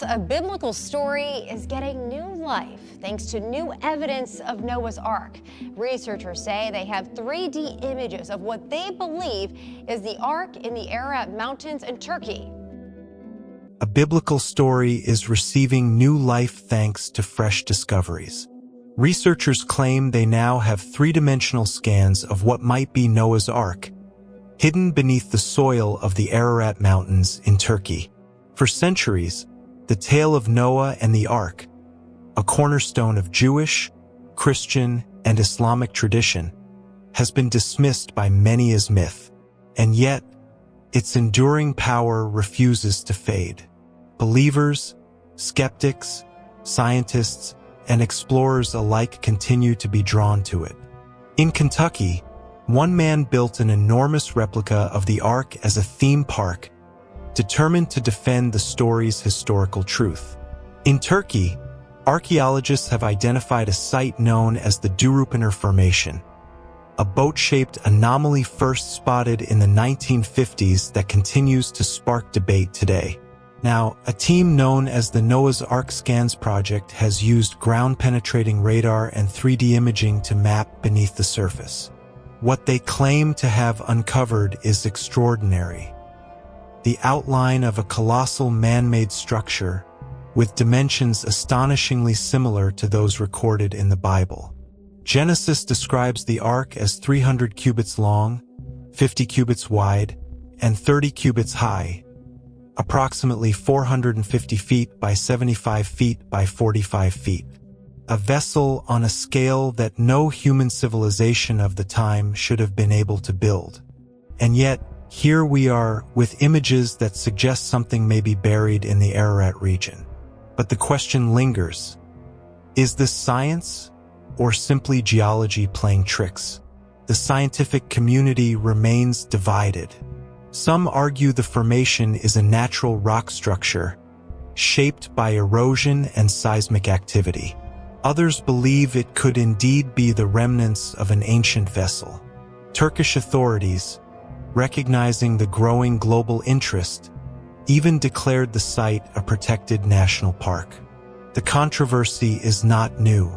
A biblical story is getting new life thanks to new evidence of Noah's Ark. Researchers say they have 3D images of what they believe is the Ark in the Ararat Mountains in Turkey. A biblical story is receiving new life thanks to fresh discoveries. Researchers claim they now have three-dimensional scans of what might be Noah's Ark, hidden beneath the soil of the Ararat Mountains in Turkey. For centuries, the tale of Noah and the Ark, a cornerstone of Jewish, Christian, and Islamic tradition, has been dismissed by many as myth, and yet its enduring power refuses to fade. Believers, skeptics, scientists, and explorers alike continue to be drawn to it. In Kentucky, one man built an enormous replica of the Ark as a theme park, determined to defend the story's historical truth. In Turkey, archaeologists have identified a site known as the Durupınar Formation, a boat-shaped anomaly first spotted in the 1950s that continues to spark debate today. Now, a team known as the Noah's Ark Scans Project has used ground-penetrating radar and 3D imaging to map beneath the surface. What they claim to have uncovered is extraordinary. The outline of a colossal man-made structure with dimensions astonishingly similar to those recorded in the Bible. Genesis describes the Ark as 300 cubits long, 50 cubits wide, and 30 cubits high, approximately 450 feet by 75 feet by 45 feet. A vessel on a scale that no human civilization of the time should have been able to build. And yet, here we are with images that suggest something may be buried in the Ararat region. But the question lingers. Is this science or simply geology playing tricks? The scientific community remains divided. Some argue the formation is a natural rock structure, shaped by erosion and seismic activity. Others believe it could indeed be the remnants of an ancient vessel. Turkish authorities, recognizing the growing global interest, even declared the site a protected national park. The controversy is not new.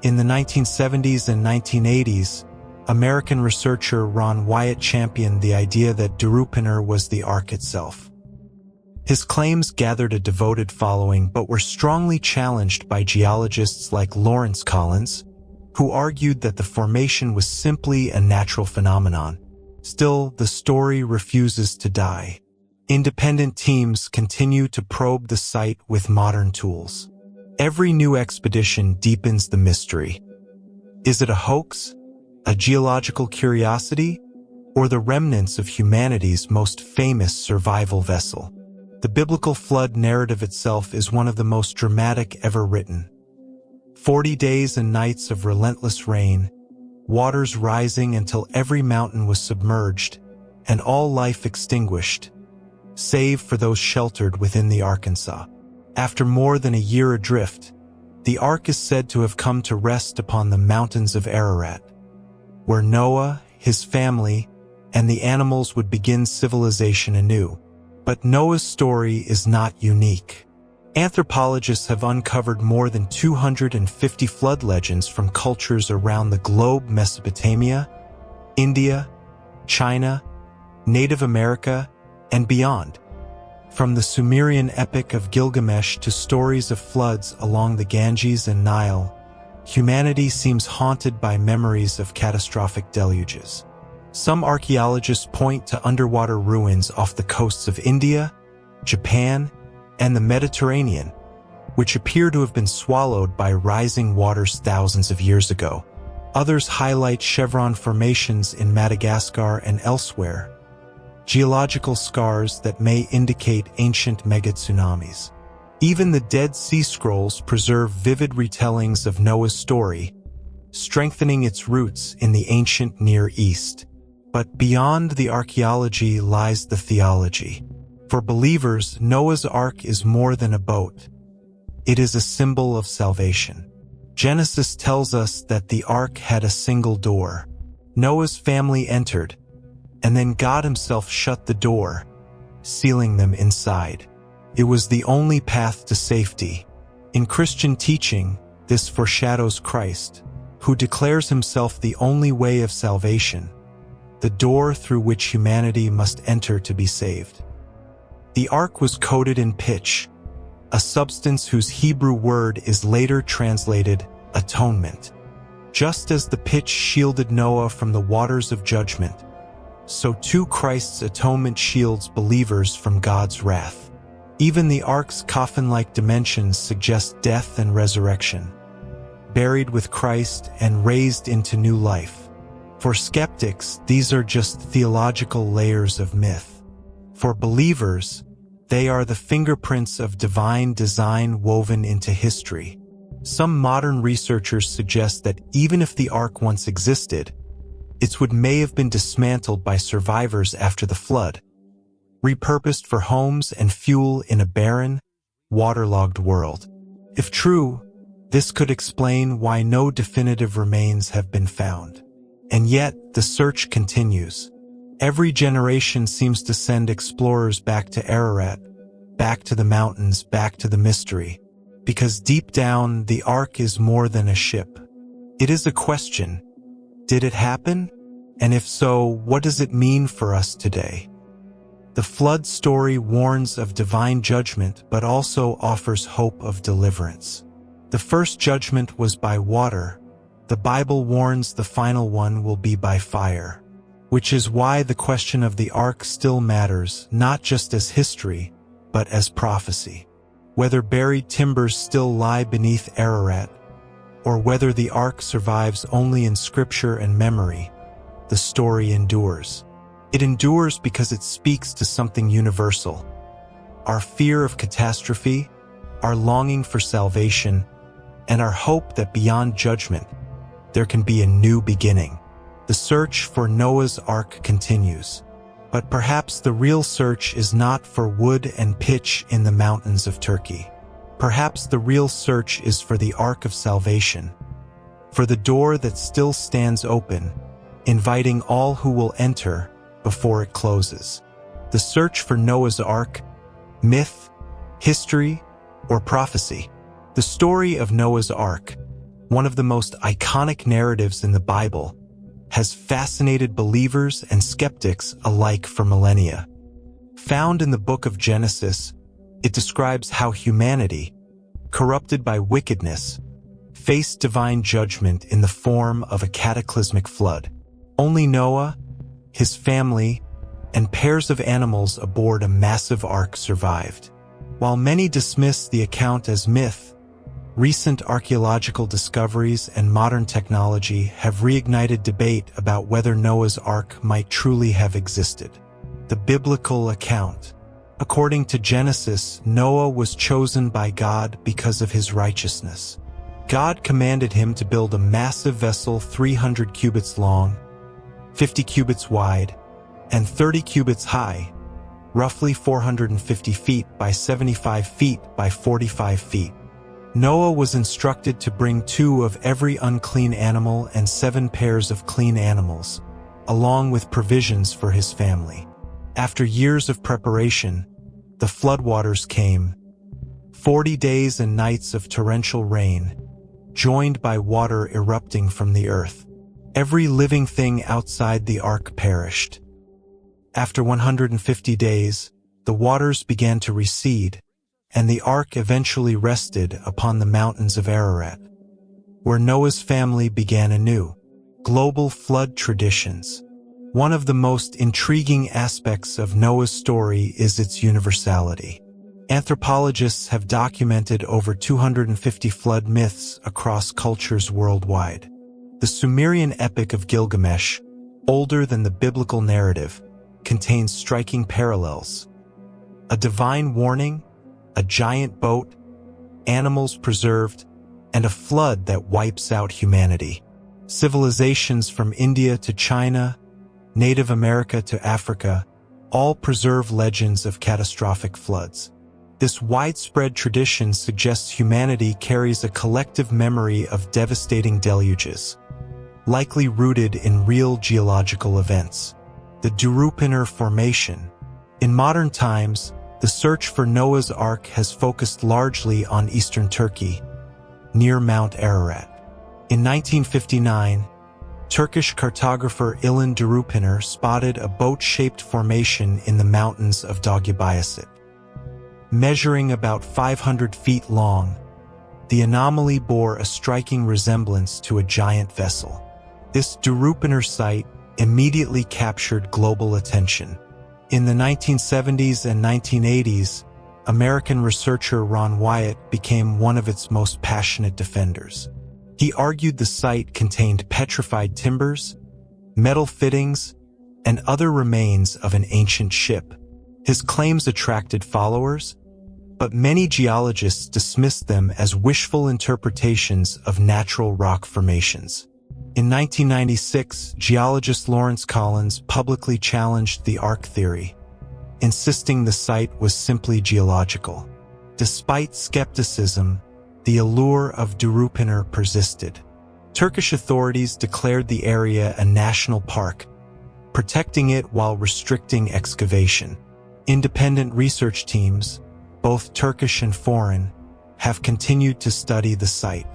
In the 1970s and 1980s, American researcher Ron Wyatt championed the idea that Durupınar was the Ark itself. His claims gathered a devoted following but were strongly challenged by geologists like Lawrence Collins, who argued that the formation was simply a natural phenomenon. Still, the story refuses to die. Independent teams continue to probe the site with modern tools. Every new expedition deepens the mystery. Is it a hoax, a geological curiosity, or the remnants of humanity's most famous survival vessel? The biblical flood narrative itself is one of the most dramatic ever written. 40 days and nights of relentless rain, waters rising until every mountain was submerged, and all life extinguished, save for those sheltered within the Arkansas. After more than a year adrift, the Ark is said to have come to rest upon the mountains of Ararat, where Noah, his family, and the animals would begin civilization anew. But Noah's story is not unique. Anthropologists have uncovered more than 250 flood legends from cultures around the globe: Mesopotamia, India, China, Native America, and beyond. From the Sumerian epic of Gilgamesh to stories of floods along the Ganges and Nile, humanity seems haunted by memories of catastrophic deluges. Some archaeologists point to underwater ruins off the coasts of India, Japan, and the Mediterranean, which appear to have been swallowed by rising waters thousands of years ago. Others highlight chevron formations in Madagascar and elsewhere, geological scars that may indicate ancient megatsunamis. Even the Dead Sea Scrolls preserve vivid retellings of Noah's story, strengthening its roots in the ancient Near East. But beyond the archaeology lies the theology. For believers, Noah's Ark is more than a boat. It is a symbol of salvation. Genesis tells us that the Ark had a single door. Noah's family entered, and then God himself shut the door, sealing them inside. It was the only path to safety. In Christian teaching, this foreshadows Christ, who declares himself the only way of salvation, the door through which humanity must enter to be saved. The ark was coated in pitch, a substance whose Hebrew word is later translated atonement. Just as the pitch shielded Noah from the waters of judgment, so too Christ's atonement shields believers from God's wrath. Even the ark's coffin-like dimensions suggest death and resurrection, buried with Christ and raised into new life. For skeptics, these are just theological layers of myth. For believers, they are the fingerprints of divine design woven into history. Some modern researchers suggest that even if the ark once existed, its wood may have been dismantled by survivors after the flood, repurposed for homes and fuel in a barren, waterlogged world. If true, this could explain why no definitive remains have been found. And yet, the search continues. Every generation seems to send explorers back to Ararat, back to the mountains, back to the mystery. Because deep down, the ark is more than a ship. It is a question. Did it happen? And if so, what does it mean for us today? The flood story warns of divine judgment, but also offers hope of deliverance. The first judgment was by water. The Bible warns the final one will be by fire, which is why the question of the ark still matters, not just as history, but as prophecy. Whether buried timbers still lie beneath Ararat, or whether the ark survives only in scripture and memory, the story endures. It endures because it speaks to something universal. Our fear of catastrophe, our longing for salvation, and our hope that beyond judgment, there can be a new beginning. The search for Noah's Ark continues. But perhaps the real search is not for wood and pitch in the mountains of Turkey. Perhaps the real search is for the Ark of Salvation, for the door that still stands open, inviting all who will enter before it closes. The search for Noah's Ark, myth, history, or prophecy. The story of Noah's Ark, one of the most iconic narratives in the Bible, has fascinated believers and skeptics alike for millennia. Found in the book of Genesis, it describes how humanity, corrupted by wickedness, faced divine judgment in the form of a cataclysmic flood. Only Noah, his family, and pairs of animals aboard a massive ark survived. While many dismiss the account as myth, recent archaeological discoveries and modern technology have reignited debate about whether Noah's Ark might truly have existed. The biblical account. According to Genesis, Noah was chosen by God because of his righteousness. God commanded him to build a massive vessel 300 cubits long, 50 cubits wide, and 30 cubits high, roughly 450 feet by 75 feet by 45 feet. Noah was instructed to bring 2 of every unclean animal and 7 pairs of clean animals, along with provisions for his family. After years of preparation, the floodwaters came, 40 days and nights of torrential rain, joined by water erupting from the earth. Every living thing outside the ark perished. After 150 days, the waters began to recede, and the ark eventually rested upon the mountains of Ararat, where Noah's family began anew. Global flood traditions. One of the most intriguing aspects of Noah's story is its universality. Anthropologists have documented over 250 flood myths across cultures worldwide. The Sumerian epic of Gilgamesh, older than the biblical narrative, contains striking parallels. A divine warning, a giant boat, animals preserved, and a flood that wipes out humanity. Civilizations from India to China, Native America to Africa, all preserve legends of catastrophic floods. This widespread tradition suggests humanity carries a collective memory of devastating deluges, likely rooted in real geological events. The Durupınar Formation. In modern times, the search for Noah's Ark has focused largely on eastern Turkey, near Mount Ararat. In 1959, Turkish cartographer İlhan Durupınar spotted a boat-shaped formation in the mountains of Dolgebeyazıt. Measuring about 500 feet long, the anomaly bore a striking resemblance to a giant vessel. This Durupınar site immediately captured global attention. In the 1970s and 1980s, American researcher Ron Wyatt became one of its most passionate defenders. He argued the site contained petrified timbers, metal fittings, and other remains of an ancient ship. His claims attracted followers, but many geologists dismissed them as wishful interpretations of natural rock formations. In 1996, geologist Lawrence Collins publicly challenged the ARK theory, insisting the site was simply geological. Despite skepticism, the allure of Durupınar persisted. Turkish authorities declared the area a national park, protecting it while restricting excavation. Independent research teams, both Turkish and foreign, have continued to study the site.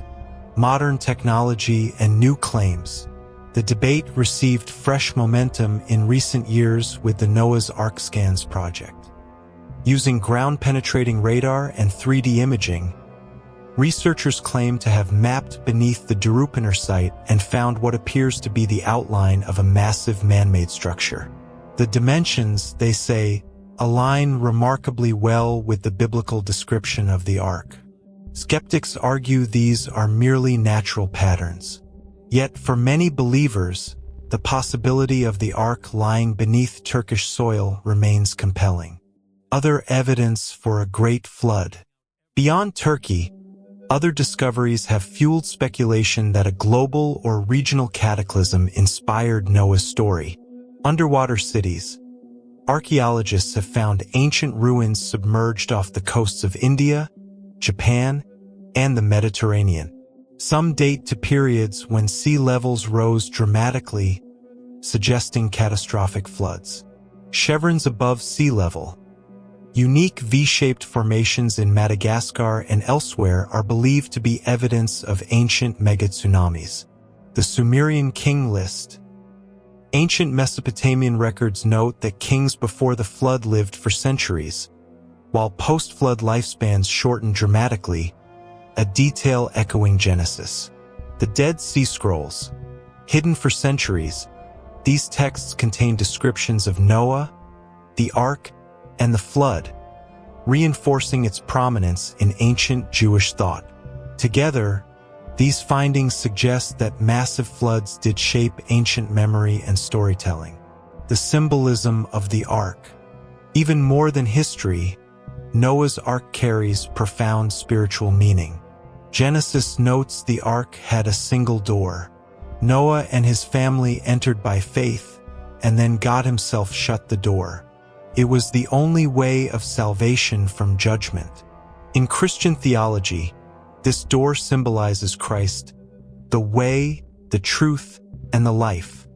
Modern technology and new claims. The debate received fresh momentum in recent years with the Noah's Ark Scans project. Using ground-penetrating radar and 3D imaging, researchers claim to have mapped beneath the Durupınar site and found what appears to be the outline of a massive man-made structure. The dimensions, they say, align remarkably well with the biblical description of the Ark. Skeptics argue these are merely natural patterns. Yet for many believers, the possibility of the Ark lying beneath Turkish soil remains compelling. Other evidence for a great flood. Beyond Turkey, other discoveries have fueled speculation that a global or regional cataclysm inspired Noah's story. Underwater cities. Archaeologists have found ancient ruins submerged off the coasts of India, Japan, and the Mediterranean. Some date to periods when sea levels rose dramatically, suggesting catastrophic floods. Chevrons above sea level. Unique V-shaped formations in Madagascar and elsewhere are believed to be evidence of ancient megatsunamis. The Sumerian king list. Ancient Mesopotamian records note that kings before the flood lived for centuries, while post-flood lifespans shortened dramatically, a detail echoing Genesis. The Dead Sea Scrolls. Hidden for centuries, these texts contain descriptions of Noah, the Ark, and the flood, reinforcing its prominence in ancient Jewish thought. Together, these findings suggest that massive floods did shape ancient memory and storytelling. The symbolism of the Ark. Even more than history, Noah's Ark carries profound spiritual meaning. Genesis notes the Ark had a single door. Noah and his family entered by faith, and then God himself shut the door. It was the only way of salvation from judgment. In Christian theology, this door symbolizes Christ, the way, the truth, and the life,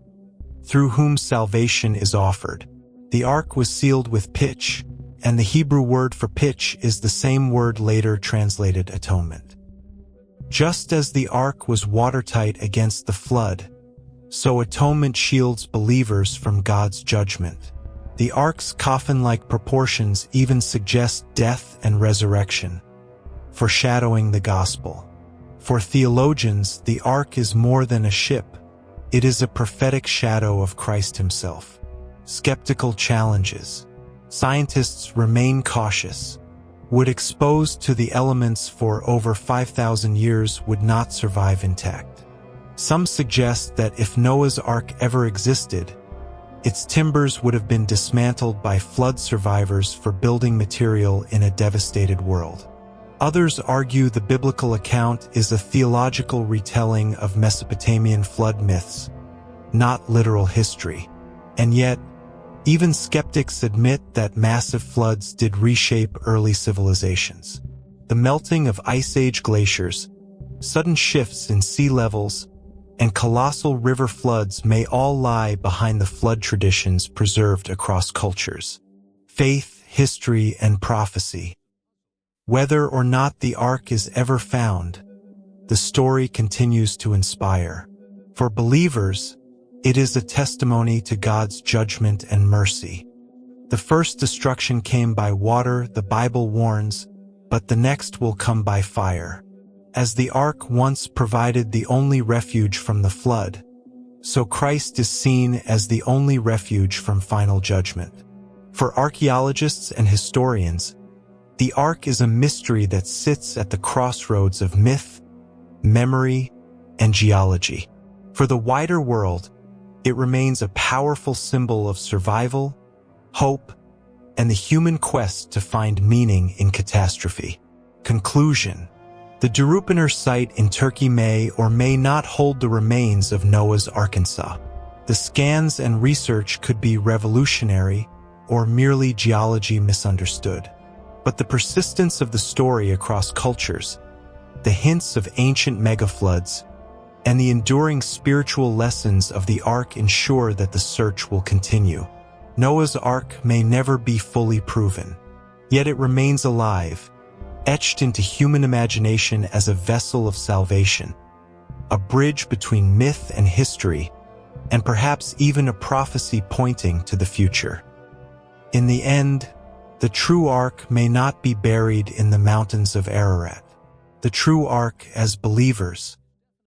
through whom salvation is offered. The Ark was sealed with pitch, and the Hebrew word for pitch is the same word later translated atonement. Just as the Ark was watertight against the flood, so atonement shields believers from God's judgment. The Ark's coffin-like proportions even suggest death and resurrection, foreshadowing the gospel. For theologians, the Ark is more than a ship. It is a prophetic shadow of Christ himself. Skeptical challenges. Scientists remain cautious. Wood exposed to the elements for over 5,000 years would not survive intact. Some suggest that if Noah's Ark ever existed, its timbers would have been dismantled by flood survivors for building material in a devastated world. Others argue the biblical account is a theological retelling of Mesopotamian flood myths, not literal history. And yet, even skeptics admit that massive floods did reshape early civilizations. The melting of Ice Age glaciers, sudden shifts in sea levels, and colossal river floods may all lie behind the flood traditions preserved across cultures. Faith, history, and prophecy. Whether or not the Ark is ever found, the story continues to inspire. For believers, it is a testimony to God's judgment and mercy. The first destruction came by water, the Bible warns, but the next will come by fire. As the Ark once provided the only refuge from the flood, so Christ is seen as the only refuge from final judgment. For archaeologists and historians, the Ark is a mystery that sits at the crossroads of myth, memory, and geology. For the wider world, it remains a powerful symbol of survival, hope, and the human quest to find meaning in catastrophe. Conclusion: the Durupınar site in Turkey may or may not hold the remains of Noah's Arkansas. The scans and research could be revolutionary or merely geology misunderstood. But the persistence of the story across cultures, the hints of ancient megafloods, and the enduring spiritual lessons of the Ark ensure that the search will continue. Noah's Ark may never be fully proven, yet it remains alive, etched into human imagination as a vessel of salvation, a bridge between myth and history, and perhaps even a prophecy pointing to the future. In the end, the true Ark may not be buried in the mountains of Ararat. The true Ark, as believers,